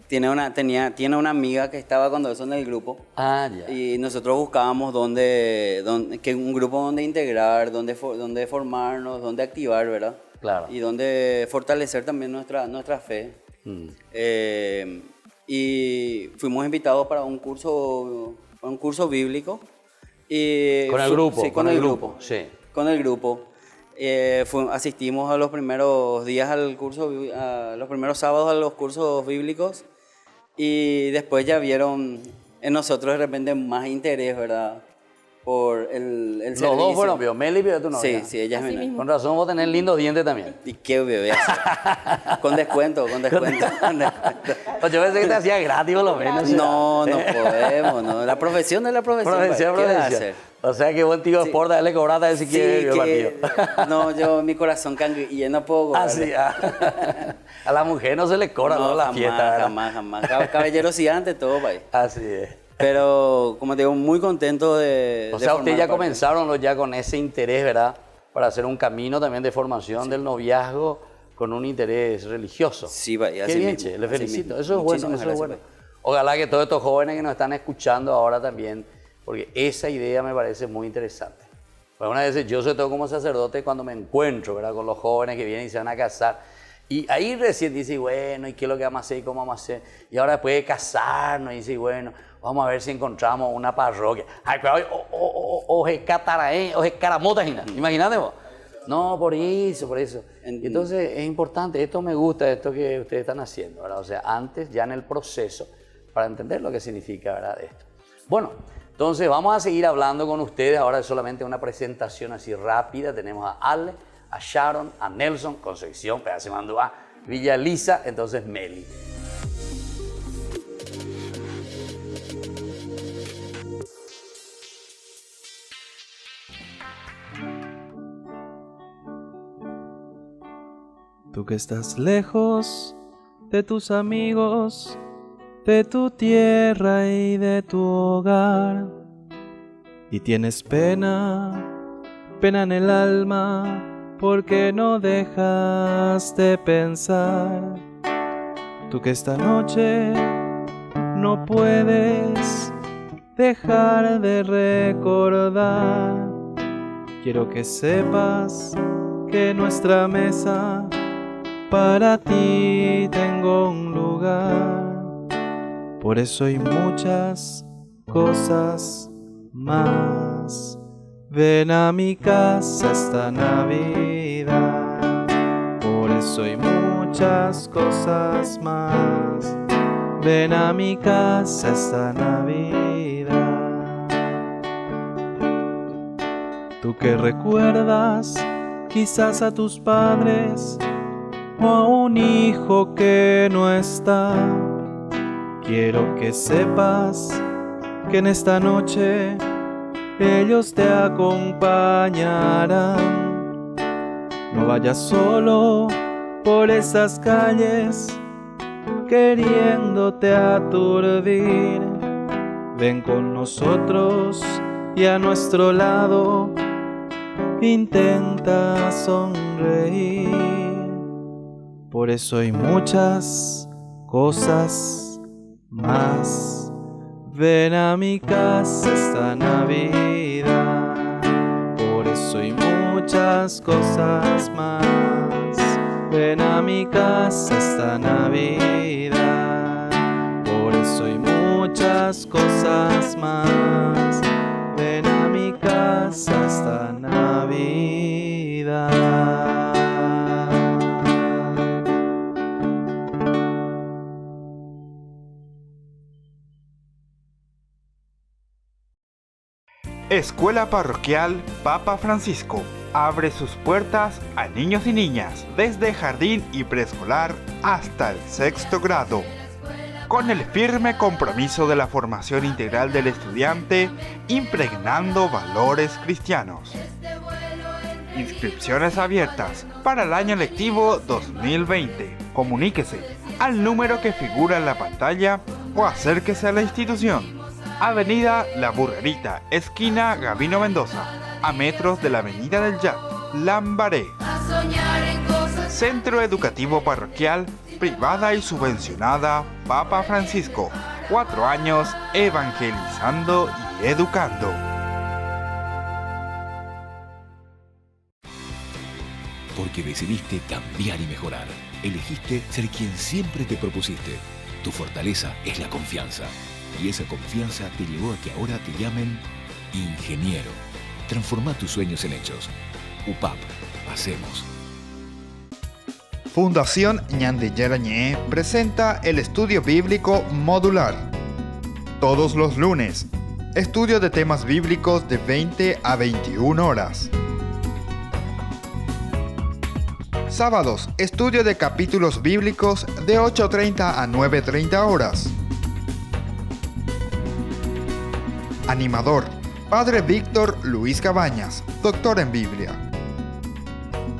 tiene una amiga que estaba cuando eso en el grupo. Ah, ya. Y nosotros buscábamos que un grupo donde integrar, donde formarnos, donde activar, ¿verdad? Claro. Y donde fortalecer también nuestra fe. Y fuimos invitados para un curso bíblico. Y ¿Con el grupo? Sí, con el grupo. Sí. Con el grupo. Asistimos a los primeros días al curso, a los primeros sábados a los cursos bíblicos y después ya vieron en nosotros de repente más interés, ¿verdad? Por el servicio. Los dos fueron, vio, Meli vio tu novia. Sí, ella es mi novia. Con razón vos tenés lindos dientes también. ¿Y qué bebé hacer? Con descuento. Pues yo pensé que te hacía gratis por lo menos. No podemos, no. La profesión es la profesión. ¿Qué vas a hacer? O sea que buen tío Sport, dale cobrata a ver si quiere el partido. No, yo mi corazón y yo no puedo cobrar. A la mujer no se le cobra la fiesta. Jamás. Caballerosidad ante todo, país. Así es. Pero, como te digo, muy contento de O sea, ustedes ya comenzaron ya con ese interés, ¿verdad? Para hacer un camino también de formación del noviazgo con un interés religioso. Sí, vaya. Qué bien, che, le felicito. Eso es bueno, eso es bueno. Ojalá que todos estos jóvenes que nos están escuchando ahora también, porque esa idea me parece muy interesante. Pues una vez yo, sobre todo como sacerdote, cuando me encuentro, ¿verdad? Con los jóvenes que vienen y se van a casar, y ahí recién dice, bueno, ¿y qué es lo que vamos a hacer y cómo vamos a hacer? Y ahora después de casarnos, dice, bueno, vamos a ver si encontramos una parroquia. Ay, pero o es cataraén, o es caramota, imagínate vos. No, por eso. Entonces es importante, esto me gusta, esto que ustedes están haciendo, ¿verdad? O sea, antes, ya en el proceso, para entender lo que significa, ¿verdad? Esto. Bueno, entonces vamos a seguir hablando con ustedes. Ahora es solamente una presentación así rápida. Tenemos a Ale, a Sharon, a Nelson, Concepción, se mandó a Villa Elisa, entonces Meli. Tú que estás lejos de tus amigos, de tu tierra y de tu hogar, y tienes pena en el alma, porque no dejas de pensar. Tú que esta noche no puedes dejar de recordar, quiero que sepas que en nuestra mesa para ti tengo un lugar. Por eso hay muchas cosas más. Ven a mi casa esta Navidad. Por eso hay muchas cosas más. Ven a mi casa esta Navidad. Tú que recuerdas quizás a tus padres o a un hijo que no está, quiero que sepas que en esta noche ellos te acompañarán. No vayas solo por esas calles queriéndote aturdir. Ven con nosotros y a nuestro lado intenta sonreír. Por eso hay muchas cosas más. Ven a mi casa esta Navidad. Por eso hay muchas cosas más. Ven a mi casa esta Navidad. Por eso hay muchas cosas más. Ven a mi casa esta Navidad. Escuela Parroquial Papa Francisco abre sus puertas a niños y niñas desde jardín y preescolar hasta el 6º grado, con el firme compromiso de la formación integral del estudiante, impregnando valores cristianos. Inscripciones abiertas para el año lectivo 2020. Comuníquese al número que figura en la pantalla o acérquese a la institución. Avenida La Burrerita, esquina Gabino Mendoza, a metros de la Avenida del Yat, Lambaré. Centro Educativo Parroquial, privada y subvencionada Papa Francisco. 4 años evangelizando y educando. Porque decidiste cambiar y mejorar. Elegiste ser quien siempre te propusiste. Tu fortaleza es la confianza. Y esa confianza te llevó a que ahora te llamen ingeniero. Transforma tus sueños en hechos. UPAP, hacemos. Fundación Ñande Yarañé presenta el estudio bíblico modular. Todos los lunes, estudio de temas bíblicos de 20 a 21 horas. Sábados, estudio de capítulos bíblicos de 8:30 a 9:30 horas. Animador, Padre Víctor Luis Cabañas, doctor en Biblia.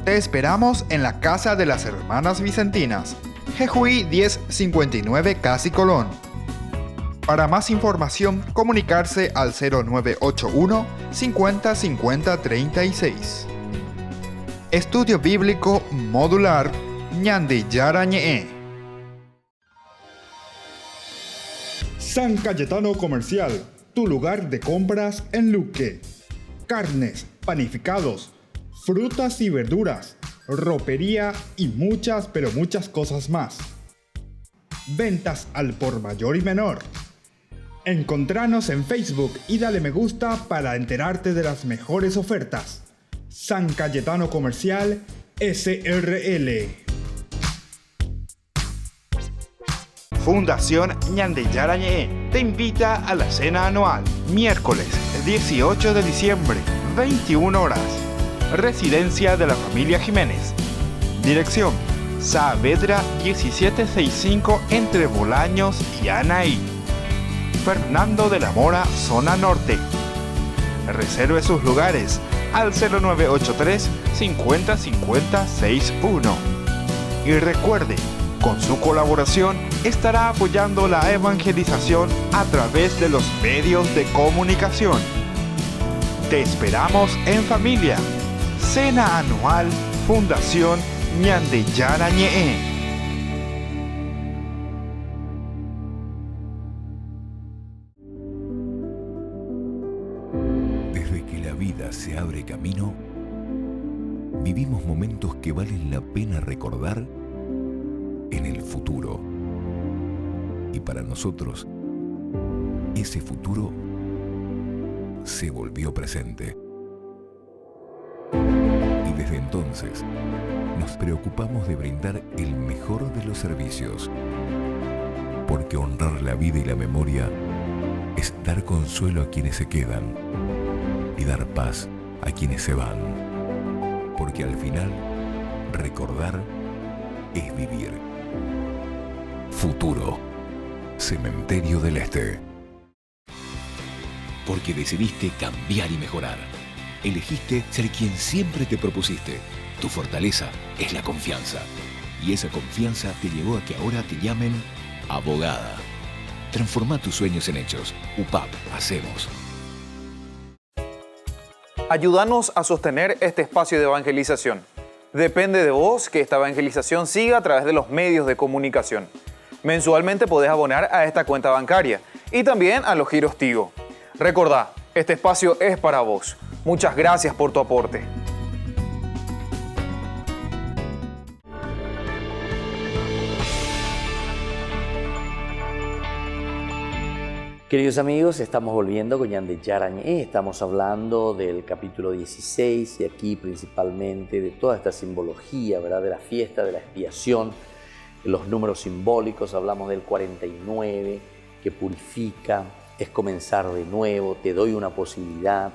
Te esperamos en la Casa de las Hermanas Vicentinas, Jejuí 1059 Casi Colón. Para más información, comunicarse al 0981 50 50 36. Estudio Bíblico Modular Ñande Yarañé. San Cayetano Comercial, tu lugar de compras en Luque. Carnes, panificados, frutas y verduras, ropería y muchas, pero muchas cosas más. Ventas al por mayor y menor. Encontranos en Facebook y dale me gusta para enterarte de las mejores ofertas. San Cayetano Comercial SRL. Fundación Ñande Yarañé te invita a la cena anual, miércoles 18 de diciembre, 21 horas. Residencia de la familia Jiménez. Dirección: Saavedra 1765 entre Bolaños y Anaí. Fernando de la Mora, zona norte. Reserve sus lugares al 0983 50 50 61. Y recuerde, con su colaboración estará apoyando la evangelización a través de los medios de comunicación. Te esperamos en familia. Cena anual Fundación Ñande Yarañé. Desde que la vida se abre camino, vivimos momentos que valen la pena recordar en el futuro. Y para nosotros, ese futuro se volvió presente. Y desde entonces, nos preocupamos de brindar el mejor de los servicios. Porque honrar la vida y la memoria es dar consuelo a quienes se quedan y dar paz a quienes se van. Porque al final, recordar es vivir. Futuro. Cementerio del Este. Porque decidiste cambiar y mejorar. Elegiste ser quien siempre te propusiste. Tu fortaleza es la confianza. Y esa confianza te llevó a que ahora te llamen abogada. Transforma tus sueños en hechos. UPAP, hacemos. Ayúdanos a sostener este espacio de evangelización. Depende de vos que esta evangelización siga a través de los medios de comunicación. Mensualmente podés abonar a esta cuenta bancaria y también a los giros Tigo. Recordá, este espacio es para vos. Muchas gracias por tu aporte. Queridos amigos, estamos volviendo con Yande Yarañé, estamos hablando del capítulo 16 y aquí principalmente de toda esta simbología, ¿verdad? De la fiesta de la expiación, de los números simbólicos, hablamos del 49 que purifica, es comenzar de nuevo, te doy una posibilidad,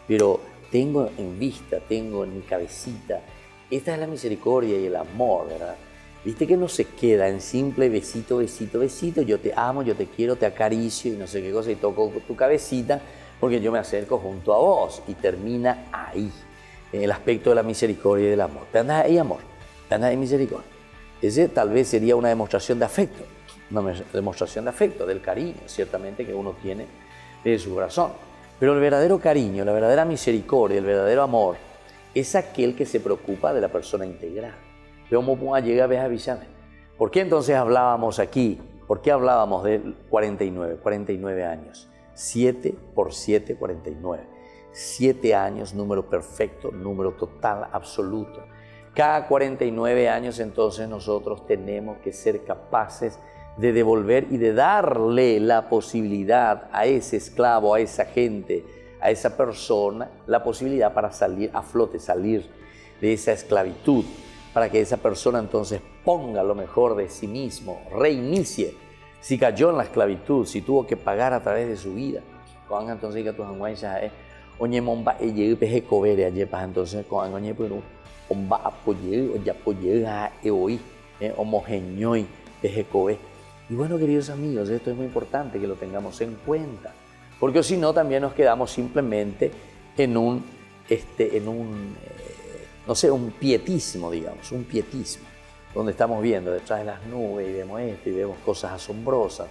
pero tengo en vista, tengo en mi cabecita, esta es la misericordia y el amor, ¿verdad? Viste que no se queda en simple besito, besito, besito, yo te amo, yo te quiero, te acaricio y no sé qué cosa y toco tu cabecita porque yo me acerco junto a vos y termina ahí, en el aspecto de la misericordia y del amor. ¿Te andas ahí, amor? ¿Te andas ahí, misericordia? Ese tal vez sería una demostración de afecto, del cariño, ciertamente que uno tiene de su corazón. Pero el verdadero cariño, la verdadera misericordia, el verdadero amor es aquel que se preocupa de la persona integral. ¿Por qué entonces hablábamos aquí? ¿Por qué hablábamos del 49? 49 años. 7 por 7, 49. 7 años, número perfecto, número total, absoluto. Cada 49 años entonces nosotros tenemos que ser capaces de devolver y de darle la posibilidad a ese esclavo, a esa gente, a esa persona, la posibilidad para salir a flote, salir de esa esclavitud, para que esa persona entonces ponga lo mejor de sí mismo, reinicie. Si cayó en la esclavitud, si tuvo que pagar a través de su vida, entonces que tus anguayas oñe momba eye peje cobere aye pas entonces con angoñe pero omba apoye o ya apoye a eoi homogeñoi peje cobe. Y bueno, queridos amigos, esto es muy importante que lo tengamos en cuenta, porque si no también nos quedamos simplemente en un pietismo, digamos, un pietismo, donde estamos viendo detrás de las nubes y vemos esto y vemos cosas asombrosas,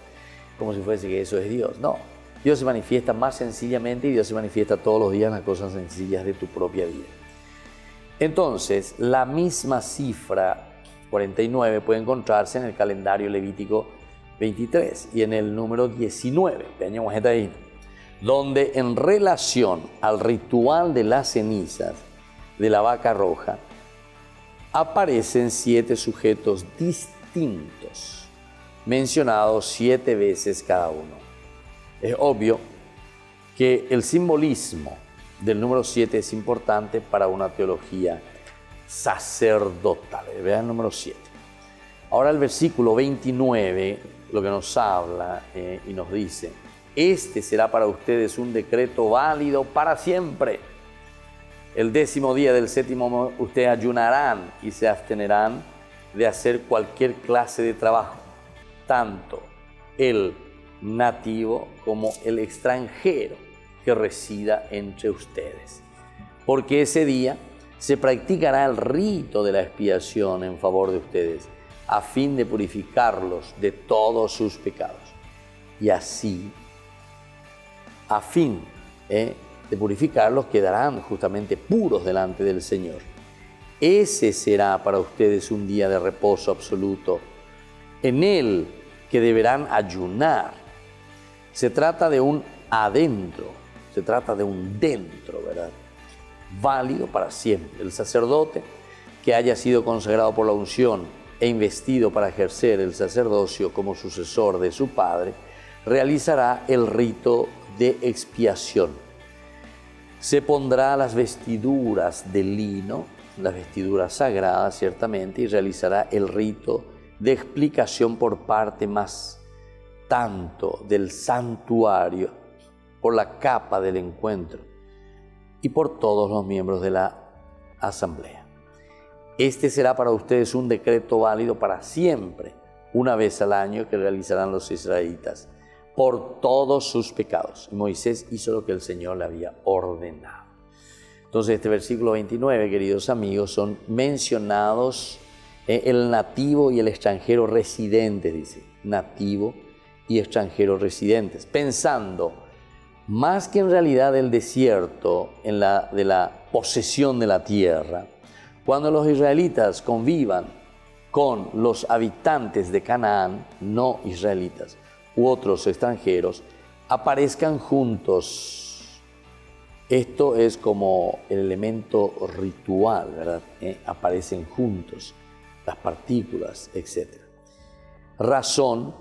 como si fuese que eso es Dios. No, Dios se manifiesta más sencillamente y Dios se manifiesta todos los días en las cosas sencillas de tu propia vida. Entonces, la misma cifra 49 puede encontrarse en el calendario levítico 23 y en el número 19, donde en relación al ritual de las cenizas de la vaca roja, aparecen 7 sujetos distintos, mencionados 7 veces cada uno. Es obvio que el simbolismo del número 7 es importante para una teología sacerdotal. Vean el número 7. Ahora el versículo 29, lo que nos habla y nos dice, este será para ustedes un decreto válido para siempre. El 10º día del 7º ustedes ayunarán y se abstenerán de hacer cualquier clase de trabajo, tanto el nativo como el extranjero que resida entre ustedes. Porque ese día se practicará el rito de la expiación en favor de ustedes, a fin de purificarlos de todos sus pecados. Y así, a fin de purificarlos, quedarán justamente puros delante del Señor. Ese será para ustedes un día de reposo absoluto, en él que deberán ayunar. Se trata de un adentro, se trata de un dentro, ¿verdad? Válido para siempre. El sacerdote que haya sido consagrado por la unción e investido para ejercer el sacerdocio como sucesor de su padre, realizará el rito de expiación. Se pondrá las vestiduras de lino, las vestiduras sagradas ciertamente, y realizará el rito de explicación por parte más tanto del santuario, por la capa del encuentro y por todos los miembros de la asamblea. Este será para ustedes un decreto válido para siempre, una vez al año que realizarán los israelitas, por todos sus pecados. Y Moisés hizo lo que el Señor le había ordenado. Entonces, este versículo 29, queridos amigos, son mencionados el nativo y el extranjero residente, dice, nativo y extranjeros residentes, pensando más que en realidad el desierto de la posesión de la tierra, cuando los israelitas convivan con los habitantes de Canaán, no israelitas, u otros extranjeros, aparezcan juntos. Esto es como el elemento ritual, ¿verdad? Aparecen juntos las partículas, etc. Razón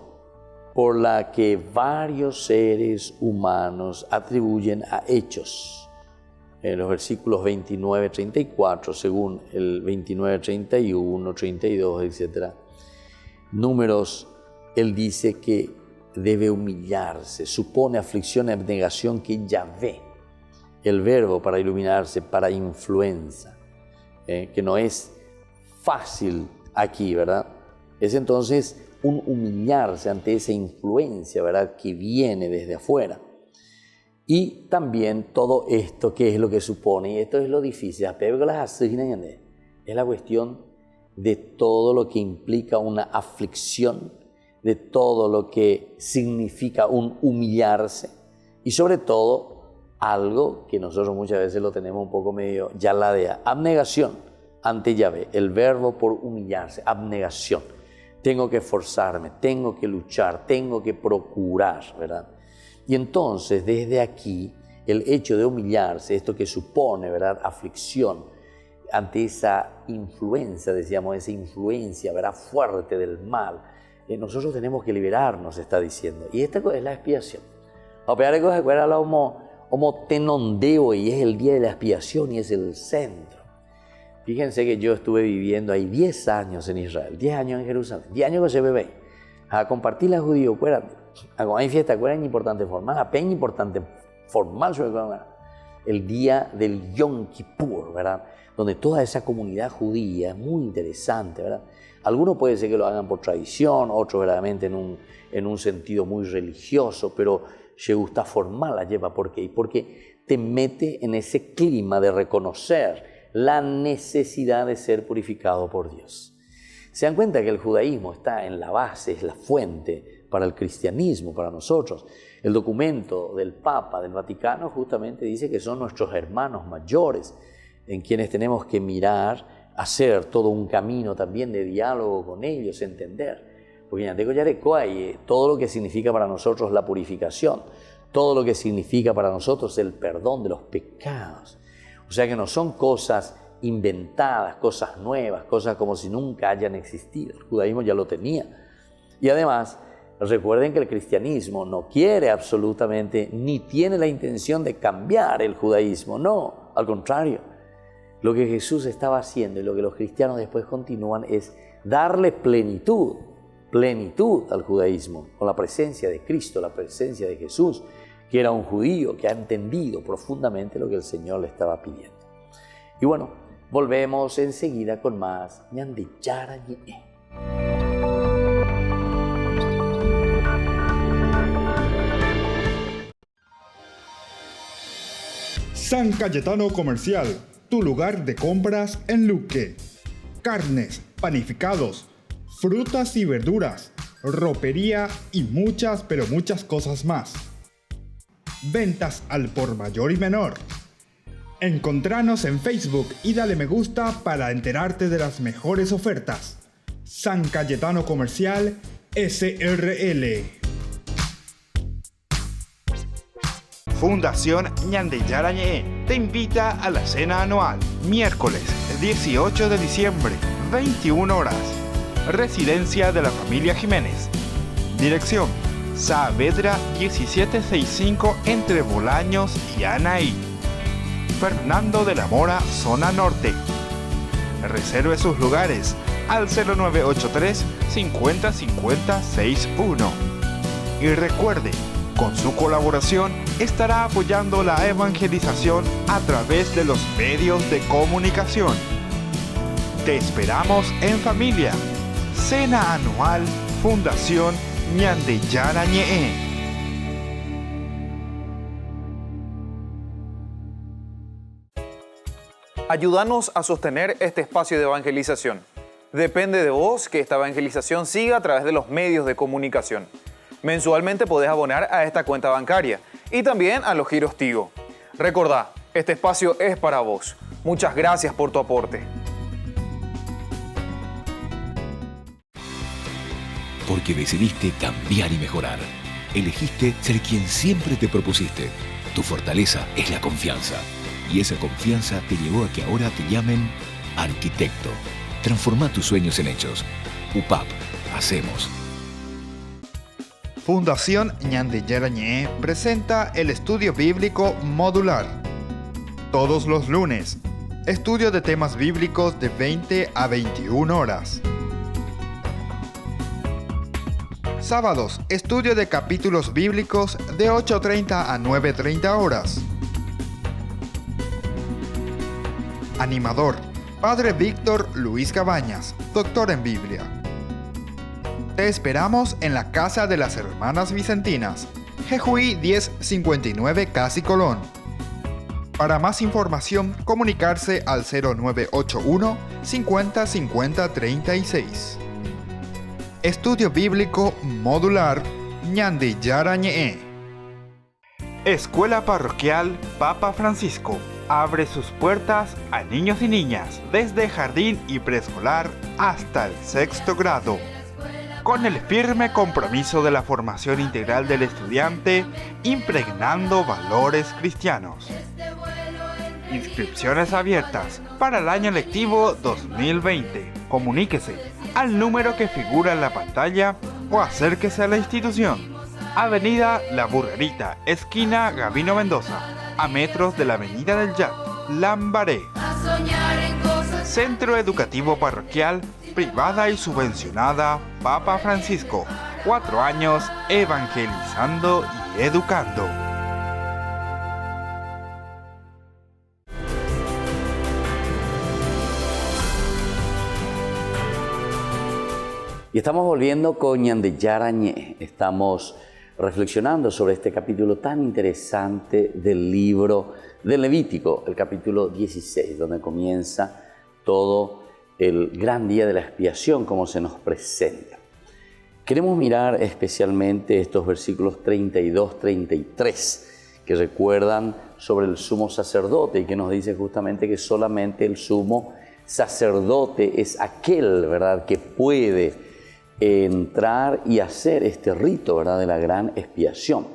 por la que varios seres humanos atribuyen a hechos. En los versículos 29, 34, según el 29, 31, 32, etc. Números, él dice que debe humillarse, supone aflicción y abnegación que Yahvé, el verbo para iluminarse, para influencia, que no es fácil aquí, ¿verdad? Es entonces un humillarse ante esa influencia, ¿verdad?, que viene desde afuera. Y también todo esto, ¿qué es lo que supone? Y esto es lo difícil, es la cuestión de todo lo que implica una aflicción, de todo lo que significa un humillarse y sobre todo algo que nosotros muchas veces lo tenemos un poco medio yaladea, abnegación ante Yahvé, el verbo por humillarse, abnegación. Tengo que esforzarme, tengo que luchar, tengo que procurar, ¿verdad? Y entonces desde aquí el hecho de humillarse, esto que supone, ¿verdad?, aflicción ante esa influencia, decíamos, esa influencia, ¿verdad?, fuerte del mal, nosotros tenemos que liberarnos, está diciendo. Y esta es la expiación. Como tenondeo, y es el día de la expiación y es el centro. Fíjense que yo estuve viviendo ahí 10 años en Israel, 10 años en Jerusalén, 10 años con ese bebé. A compartir la judío, hay fiesta, es importante formal, a peña importante formal, el día del Yom Kippur, ¿verdad?, donde toda esa comunidad judía es muy interesante, ¿verdad? Algunos puede ser que lo hagan por tradición, otros verdaderamente en un sentido muy religioso, pero se gusta formal la lleva. ¿Por qué? Porque te mete en ese clima de reconocer la necesidad de ser purificado por Dios. Se dan cuenta que el judaísmo está en la base, es la fuente para el cristianismo, para nosotros. El documento del Papa, del Vaticano, justamente dice que son nuestros hermanos mayores en quienes tenemos que mirar, hacer todo un camino también de diálogo con ellos, entender. Porque hay todo lo que significa para nosotros la purificación, todo lo que significa para nosotros el perdón de los pecados. O sea que no son cosas inventadas, cosas nuevas, cosas como si nunca hayan existido. El judaísmo ya lo tenía. Y además, recuerden que el cristianismo no quiere absolutamente, ni tiene la intención de cambiar el judaísmo. No, al contrario. Lo que Jesús estaba haciendo y lo que los cristianos después continúan es darle plenitud al judaísmo, con la presencia de Cristo, la presencia de Jesús, que era un judío que ha entendido profundamente lo que el Señor le estaba pidiendo. Y bueno, volvemos enseguida con más Ñande Yarañe. San Cayetano Comercial, tu lugar de compras en Luque. Carnes, panificados, frutas y verduras, ropería y muchas, pero muchas cosas más. Ventas al por mayor y menor. Encontranos en Facebook y dale me gusta para enterarte de las mejores ofertas. San Cayetano Comercial SRL. Fundación Ñande Yarañe te invita a la cena anual, miércoles 18 de diciembre, 21 horas. Residencia de la familia Jiménez. Dirección: Saavedra 1765 entre Bolaños y Anaí. Fernando de la Mora, zona norte. Reserve sus lugares al 0983 50 50 61. Y recuerde, con su colaboración estará apoyando la evangelización a través de los medios de comunicación. Te esperamos en familia. Cena anual Fundación Ñande Yarañe. Ayúdanos a sostener este espacio de evangelización. Depende de vos que esta evangelización siga a través de los medios de comunicación. Mensualmente podés abonar a esta cuenta bancaria y también a los giros Tigo. Recordá, este espacio es para vos. Muchas gracias por tu aporte. Porque decidiste cambiar y mejorar. Elegiste ser quien siempre te propusiste. Tu fortaleza es la confianza. Y esa confianza te llevó a que ahora te llamen arquitecto. Transforma tus sueños en hechos. UPAP. Hacemos. Fundación Ñande Yarañé presenta el estudio bíblico modular. Todos los lunes, estudio de temas bíblicos de 20 a 21 horas. Sábados, estudio de capítulos bíblicos de 8:30 a 9:30 horas. Animador, Padre Víctor Luis Cabañas, doctor en Biblia. Te esperamos en la Casa de las Hermanas Vicentinas, Jejuí 1059 Casi Colón. Para más información, comunicarse al 0981 50 50 36. Estudio Bíblico Modular Ñande Yarañé. Escuela Parroquial Papa Francisco abre sus puertas a niños y niñas desde jardín y preescolar hasta el 6º grado, con el firme compromiso de la formación integral del estudiante, impregnando valores cristianos. Inscripciones abiertas para el año lectivo 2020. Comuníquese al número que figura en la pantalla o acérquese a la institución. Avenida La Burrerita, esquina Gabino Mendoza, a metros de la Avenida del Yat, Lambaré. Centro Educativo Parroquial, privada y subvencionada Papa Francisco. 4 años evangelizando y educando. Y estamos volviendo con Ñande Yarañé. Estamos reflexionando sobre este capítulo tan interesante del libro de Levítico, el capítulo 16, donde comienza todo el gran día de la expiación, como se nos presenta. Queremos mirar especialmente estos versículos 32-33, que recuerdan sobre el sumo sacerdote y que nos dice justamente que solamente el sumo sacerdote es aquel, ¿verdad?, que puede entrar y hacer este rito, ¿verdad?, de la gran expiación,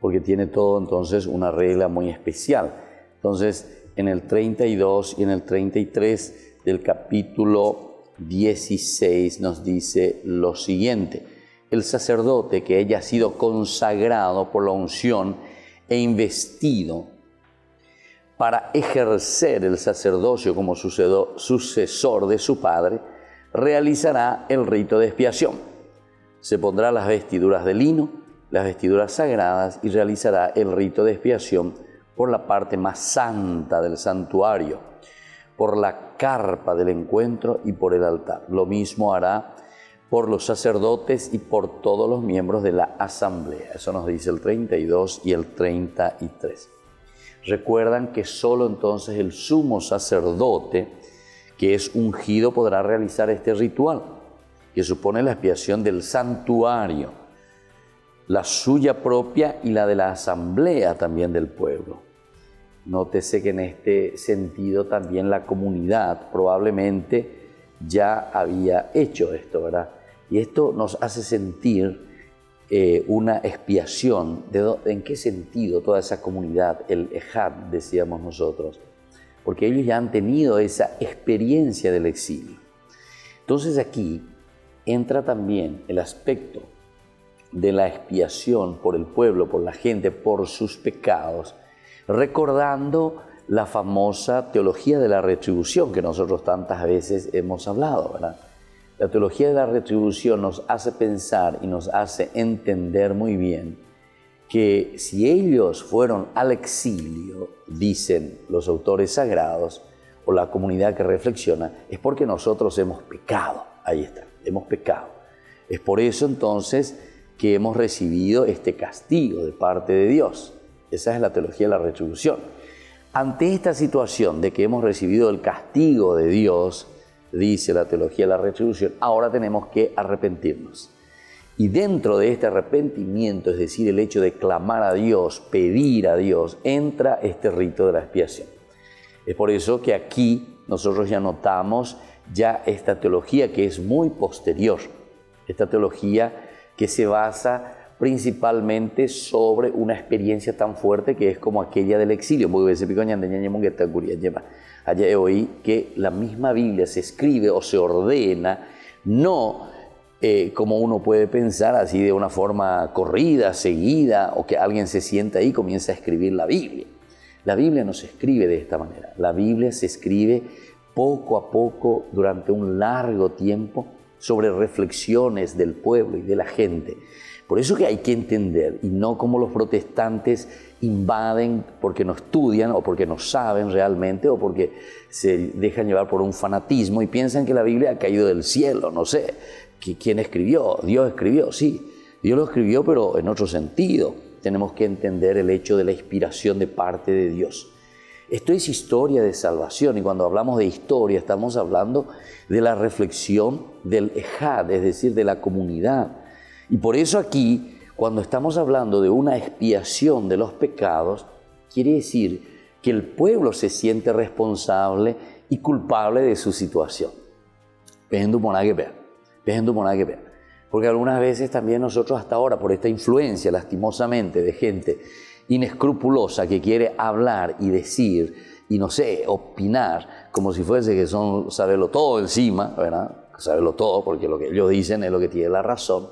porque tiene todo entonces una regla muy especial. Entonces, en el 32 y en el 33 del capítulo 16 nos dice lo siguiente: el sacerdote que haya sido consagrado por la unción e investido para ejercer el sacerdocio como sucesor de su padre, realizará el rito de expiación. Se pondrá las vestiduras de lino, las vestiduras sagradas, y realizará el rito de expiación por la parte más santa del santuario, por la carpa del encuentro y por el altar. Lo mismo hará por los sacerdotes y por todos los miembros de la asamblea. Eso nos dice el 32 y el 33. Recuerdan que solo entonces el sumo sacerdote, que es ungido, podrá realizar este ritual, que supone la expiación del santuario, la suya propia y la de la asamblea también del pueblo. Nótese que en este sentido también la comunidad probablemente ya había hecho esto, ¿verdad? Y esto nos hace sentir una expiación. ¿En qué sentido toda esa comunidad? El ejad, decíamos nosotros. Porque ellos ya han tenido esa experiencia del exilio. Entonces aquí entra también el aspecto de la expiación por el pueblo, por la gente, por sus pecados, recordando la famosa teología de la retribución que nosotros tantas veces hemos hablado, ¿verdad? La teología de la retribución nos hace pensar y nos hace entender muy bien que si ellos fueron al exilio, dicen los autores sagrados o la comunidad que reflexiona, es porque nosotros hemos pecado. Ahí está, hemos pecado. Es por eso entonces que hemos recibido este castigo de parte de Dios. Esa es la teología de la retribución. Ante esta situación de que hemos recibido el castigo de Dios, dice la teología de la retribución, ahora tenemos que arrepentirnos. Y dentro de este arrepentimiento, es decir, el hecho de clamar a Dios, pedir a Dios, entra este rito de la expiación. Es por eso que aquí nosotros ya notamos ya esta teología que es muy posterior, esta teología que se basa principalmente sobre una experiencia tan fuerte que es como aquella del exilio. Allá oí que la misma Biblia se escribe o se ordena, no como uno puede pensar así de una forma corrida, seguida, o que alguien se sienta ahí y comienza a escribir la Biblia. La Biblia no se escribe de esta manera. La Biblia se escribe poco a poco durante un largo tiempo sobre reflexiones del pueblo y de la gente. Por eso que hay que entender, y no como los protestantes invaden porque no estudian o porque no saben realmente o porque se dejan llevar por un fanatismo y piensan que la Biblia ha caído del cielo, no sé. ¿Quién escribió? Dios escribió, sí. Dios lo escribió, pero en otro sentido. Tenemos que entender el hecho de la inspiración de parte de Dios. Esto es historia de salvación, y cuando hablamos de historia estamos hablando de la reflexión del ejad, es decir, de la comunidad. Y por eso aquí, cuando estamos hablando de una expiación de los pecados, quiere decir que el pueblo se siente responsable y culpable de su situación. Porque algunas veces también nosotros hasta ahora, por esta influencia lastimosamente de gente inescrupulosa que quiere hablar y decir y no sé, opinar como si fuese que son saberlo todo encima, ¿verdad? Saberlo todo, porque lo que ellos dicen es lo que tiene la razón,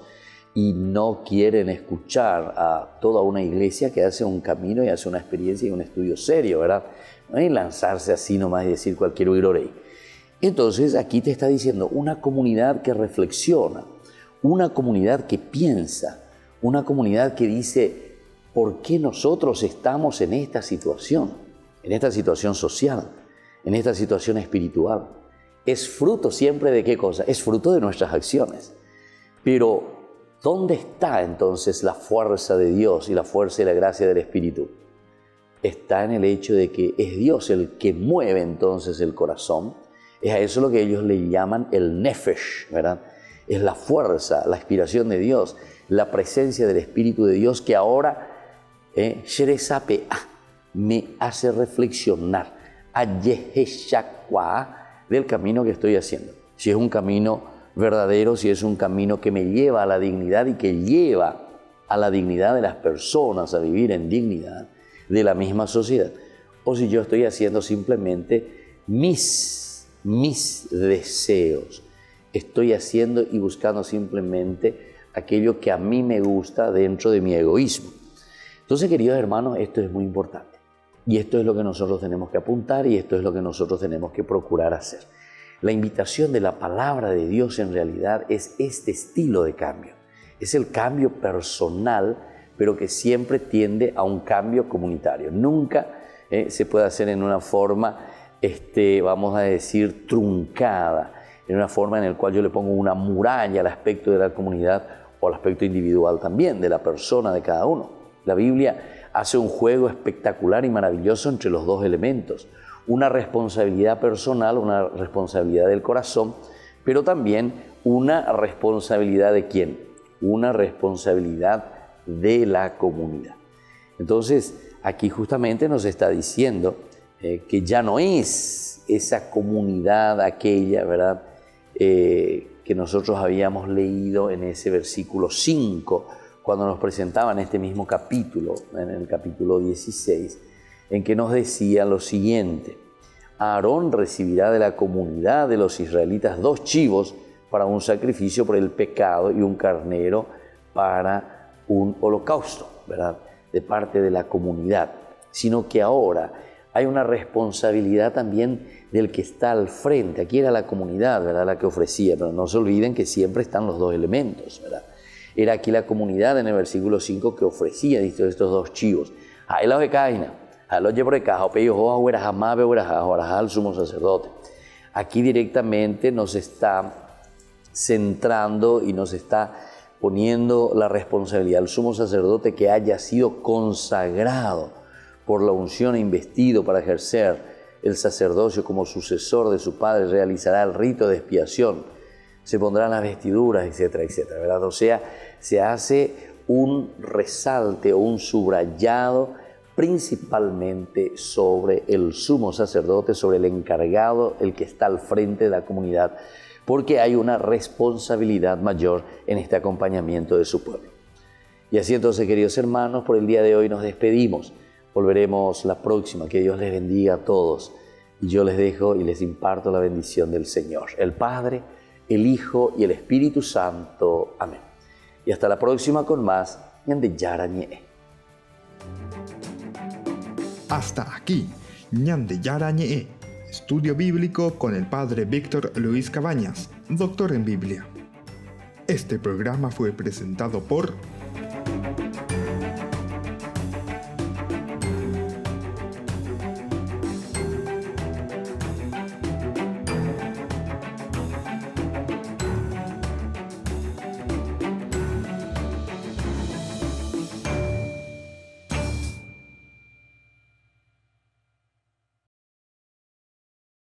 y no quieren escuchar a toda una iglesia que hace un camino y hace una experiencia y un estudio serio, ¿verdad? No hay lanzarse así nomás y decir cualquier huirorey. Entonces aquí te está diciendo una comunidad que reflexiona, una comunidad que piensa, una comunidad que dice, ¿por qué nosotros estamos en esta situación social, en esta situación espiritual? Es fruto siempre de ¿qué cosa? Es fruto de nuestras acciones. Pero, ¿dónde está entonces la fuerza de Dios y la fuerza y la gracia del Espíritu? Está en el hecho de que es Dios el que mueve entonces el corazón. Es a eso lo que ellos le llaman el nefesh, ¿verdad? Es la fuerza, la inspiración de Dios, la presencia del Espíritu de Dios que ahora me hace reflexionar del camino que estoy haciendo. Si es un camino verdadero, si es un camino que me lleva a la dignidad y que lleva a la dignidad de las personas a vivir en dignidad de la misma sociedad, o si yo estoy haciendo simplemente mis deseos, estoy haciendo y buscando simplemente aquello que a mí me gusta dentro de mi egoísmo. Entonces, queridos hermanos, esto es muy importante. Y esto es lo que nosotros tenemos que apuntar y esto es lo que nosotros tenemos que procurar hacer. La invitación de la palabra de Dios en realidad es este estilo de cambio. Es el cambio personal, pero que siempre tiende a un cambio comunitario. Nunca se puede hacer en una forma, vamos a decir, truncada, en una forma en la cual yo le pongo una muralla al aspecto de la comunidad o al aspecto individual también, de la persona de cada uno. La Biblia hace un juego espectacular y maravilloso entre los dos elementos. Una responsabilidad personal, una responsabilidad del corazón, pero también una responsabilidad ¿de quién? Una responsabilidad de la comunidad. Entonces, aquí justamente nos está diciendo que ya no es esa comunidad aquella, ¿verdad? Que nosotros habíamos leído en ese versículo 5, cuando nos presentaban este mismo capítulo, en el capítulo 16, en que nos decía lo siguiente: Aarón recibirá de la comunidad de los israelitas 2 chivos para un sacrificio por el pecado y un carnero para un holocausto, ¿verdad? De parte de la comunidad. Sino que ahora hay una responsabilidad también del que está al frente. Aquí era la comunidad, ¿verdad?, la que ofrecía, pero no se olviden que siempre están los dos elementos, ¿verdad? Era aquí la comunidad en el versículo 5 que ofrecía estos 2 chivos. Ahí los de Caina, ahí los llevo de caja, al sumo sacerdote. Aquí directamente nos está centrando y nos está poniendo la responsabilidad al sumo sacerdote que haya sido consagrado por la unción e investido para ejercer el sacerdocio como sucesor de su padre, realizará el rito de expiación se pondrán las vestiduras, etcétera, etcétera, ¿verdad? O sea, se hace un resalte o un subrayado principalmente sobre el sumo sacerdote, sobre el encargado, el que está al frente de la comunidad, porque hay una responsabilidad mayor en este acompañamiento de su pueblo. Y así entonces, queridos hermanos, por el día de hoy nos despedimos. Volveremos la próxima. Que Dios les bendiga a todos. Y yo les dejo y les imparto la bendición del Señor, el Padre, el Hijo y el Espíritu Santo. Amén. Y hasta la próxima con más Ñande Yarañe. Hasta aquí, Ñande Yarañe, estudio bíblico con el Padre Víctor Luis Cabañas, doctor en Biblia. Este programa fue presentado por